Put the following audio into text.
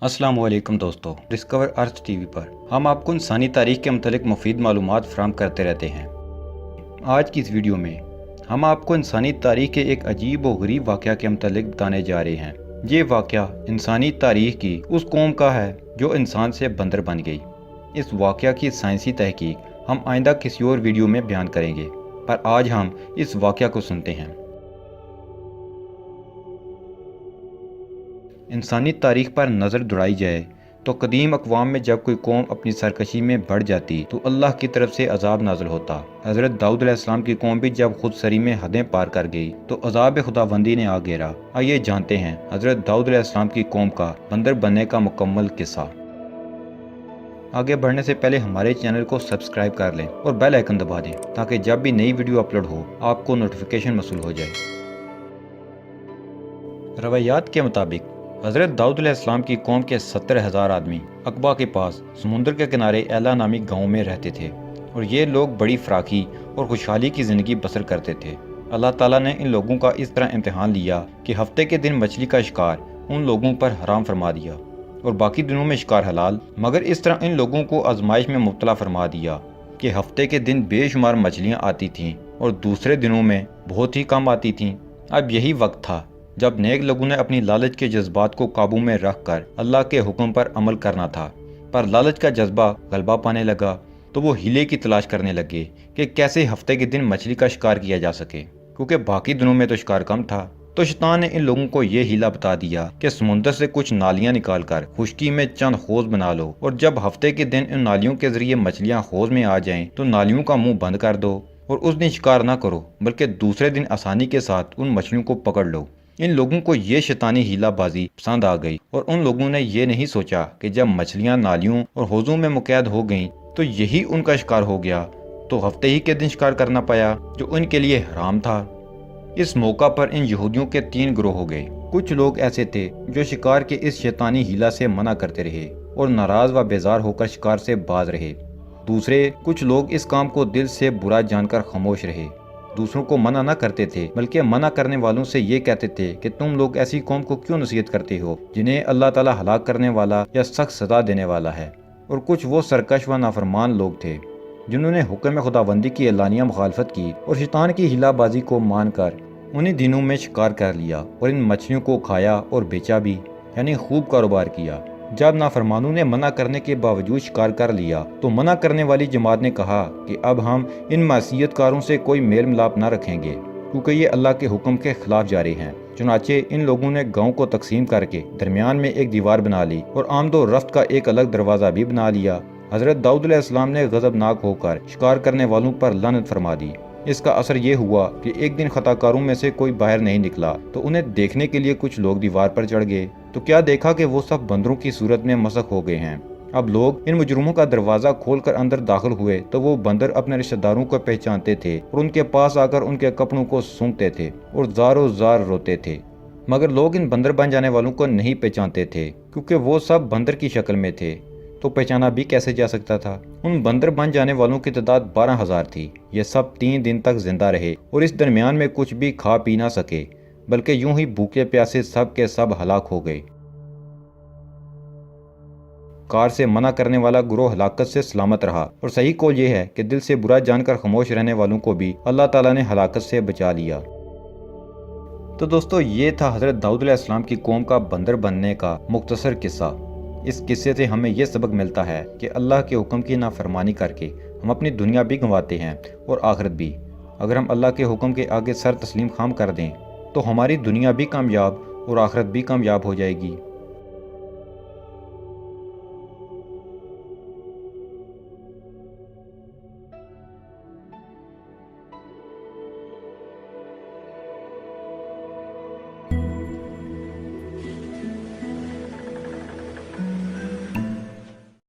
अस्सलाम वालेकुम दोस्तों, डिस्कवर अर्थ टीवी पर हम आपको इंसानी तारीख के मतलब मुफीद मालूमात फराहम करते रहते हैं। आज की इस वीडियो में हम आपको इंसानी तारीख के एक अजीब व गरीब वाक़या के मतलब बताने जा रहे हैं। ये वाक़या इंसानी तारीख की उस कौम का है जो इंसान से बंदर बन गई। इस वाक़या की साइंसी तहकीक हम आइंदा किसी और वीडियो में बयान करेंगे, पर आज हम इस वाक़या को सुनते हैं। इंसानी तारीख पर नज़र दौड़ाई जाए तो कदीम अक़वाम में जब कोई कौम अपनी सरकशी में बढ़ जाती तो अल्लाह की तरफ से अजाब नाज़िल होता। हज़रत दाऊद अलैहिस्सलाम की कौम भी जब खुद सरी में हदें पार कर गई तो अजाब खुदाबंदी ने आ घेरा। आइए जानते हैं हज़रत दाऊद अलैहिस्सलाम की कौम का बंदर बनने का मुकम्मल किस्सा। आगे बढ़ने से पहले हमारे चैनल को सब्सक्राइब कर लें और बेल आइकन दबा दें ताकि जब भी नई वीडियो अपलोड हो आपको नोटिफिकेशन मौसूल हो जाए। रवायात के मुताबिक हज़रत दाऊद अलैहिस्सलाम की कौम के 70,000 आदमी अकबा के पास समुंदर के किनारे एला नामी गांव में रहते थे और ये लोग बड़ी फराकी और खुशहाली की ज़िंदगी बसर करते थे। अल्लाह ताला ने इन लोगों का इस तरह इम्तिहान लिया कि हफ्ते के दिन मछली का शिकार उन लोगों पर हराम फरमा दिया और बाकी दिनों में शिकार हलाल, मगर इस तरह इन लोगों को आजमाइश में मुब्तला फरमा दिया कि हफ्ते के दिन बेशुमार मछलियाँ आती थीं और दूसरे दिनों में बहुत ही कम आती थीं। अब यही वक्त था जब नेक लोगों ने अपनी लालच के जज्बात को काबू में रख कर अल्लाह के हुक्म पर अमल करना था, पर लालच का जज्बा गलबा पाने लगा तो वो हीले की तलाश करने लगे कि कैसे हफ्ते के दिन मछली का शिकार किया जा सके, क्योंकि बाकी दिनों में तो शिकार कम था। तो शैतान ने इन लोगों को ये हीला बता दिया कि समुंदर से कुछ नालियां निकाल कर खुश्की में चंद हौज बना लो और जब हफ्ते के दिन इन नालियों के जरिए मछलियां हौज में आ जाएं तो नालियों का मुंह बंद कर दो और उस दिन शिकार ना करो बल्कि दूसरे दिन आसानी के साथ उन मछलियों को पकड़ लो। इन लोगों को ये शैतानी हीलाबाजी पसंद आ गई और उन लोगों ने ये नहीं सोचा कि जब मछलियां नालियों और हौजों में मुकैद हो गईं तो यही उनका शिकार हो गया, तो हफ्ते ही के दिन शिकार करना पाया जो उनके लिए हराम था। इस मौका पर इन यहूदियों के 3 गिरोह हो गए। कुछ लोग ऐसे थे जो शिकार के इस शैतानी हीला से मना करते रहे और नाराज व बेजार होकर शिकार से बाज रहे। दूसरे कुछ लोग इस काम को दिल से बुरा जानकर खामोश रहे, दूसरों को मना न करते थे बल्कि मना करने वालों से ये कहते थे कि तुम लोग ऐसी कौम को क्यों नसीहत करते हो जिन्हें अल्लाह ताला हलाक करने वाला या सख्त सजा देने वाला है। और कुछ वो सरकश व नाफरमान लोग थे जिन्होंने हुक्म खुदाबंदी की एलानिया मुखालफत की और शैतान की हिलाबाजी को मानकर उन्हीं दिनों में शिकार कर लिया और इन मछलियों को खाया और बेचा भी, यानी खूब कारोबार किया। जब नाफरमानों ने मना करने के बावजूद शिकार कर लिया तो मना करने वाली जमात ने कहा कि अब हम इन मासियतकारों से कोई मेल मिलाप न रखेंगे क्योंकि ये अल्लाह के हुक्म के खिलाफ जा रहे हैं। चुनाचे इन लोगों ने गांव को तकसीम करके दरमियान में एक दीवार बना ली और आमदो रफ्त का एक अलग दरवाज़ा भी बना लिया। हज़रत दाऊद अलैहिस्सलाम ने गज़बनाक होकर शिकार करने वालों पर लानत फरमा दी। इसका असर ये हुआ कि एक दिन खताकारों में से कोई बाहर नहीं निकला तो उन्हें देखने के लिए कुछ लोग दीवार पर चढ़ गए तो क्या देखा कि वो सब बंदरों की सूरत में मसक हो गए हैं। अब लोग इन मुजरिमों का दरवाज़ा खोलकर अंदर दाखिल हुए तो वो बंदर अपने रिश्तेदारों को पहचानते थे और उनके पास आकर उनके कपड़ों को सूंघते थे और ज़ारो ज़ार रोते थे, मगर लोग इन बंदर बन जाने वालों को नहीं पहचानते थे क्योंकि वो सब बंदर की शक्ल में थे, तो पहचाना भी कैसे जा सकता था। उन बंदर बन जाने वालों की तादाद 12,000 थी। ये सब 3 दिन तक जिंदा रहे और इस दरमियान में कुछ भी खा पी ना सके, बल्कि यूं ही भूखे प्यासे सब के सब हलाक हो गए। कार से मना करने वाला गुरोह हलाकत से सलामत रहा और सही कौल ये है कि दिल से बुरा जानकर खामोश रहने वालों को भी अल्लाह ताला ने हलाकत से बचा लिया। तो दोस्तों, ये था हज़रत दाऊद अलैहिस्सलाम की कौम का बंदर बनने का मुख्तसर किस्सा। इस किस्से से हमें यह सबक मिलता है कि अल्लाह के हुक्म की नाफरमानी करके हम अपनी दुनिया भी गंवाते हैं और आखिरत भी। अगर हम अल्लाह के हुक्म के आगे सर तस्लीम खाम कर दें तो हमारी दुनिया भी कामयाब और आखिरत भी कामयाब हो जाएगी।